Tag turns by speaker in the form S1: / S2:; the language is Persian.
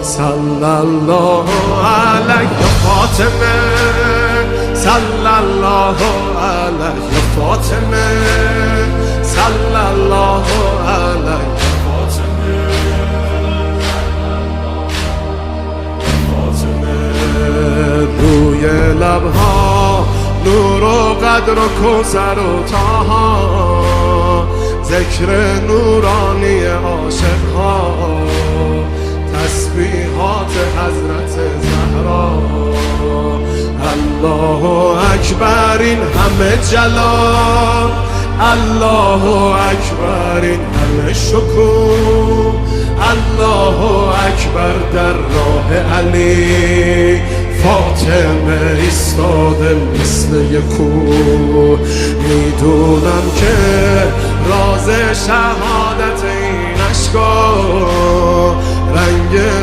S1: صلی الله علیک یا فاطمه، صلی الله علیک یا فاطمه، صلی الله علیک یا فاطمه. روی لبها نور و قدر و کوثر و طه، ذکر نورانی عاشقها، تسبیحات حضرت زهرا. الله اکبر این همه جلال، الله اکبر این همه شکوه، الله اکبر در راه علی فاطمه ایستاده مثل یک کوه. میدونم که راز شهادت این اشکا رنگ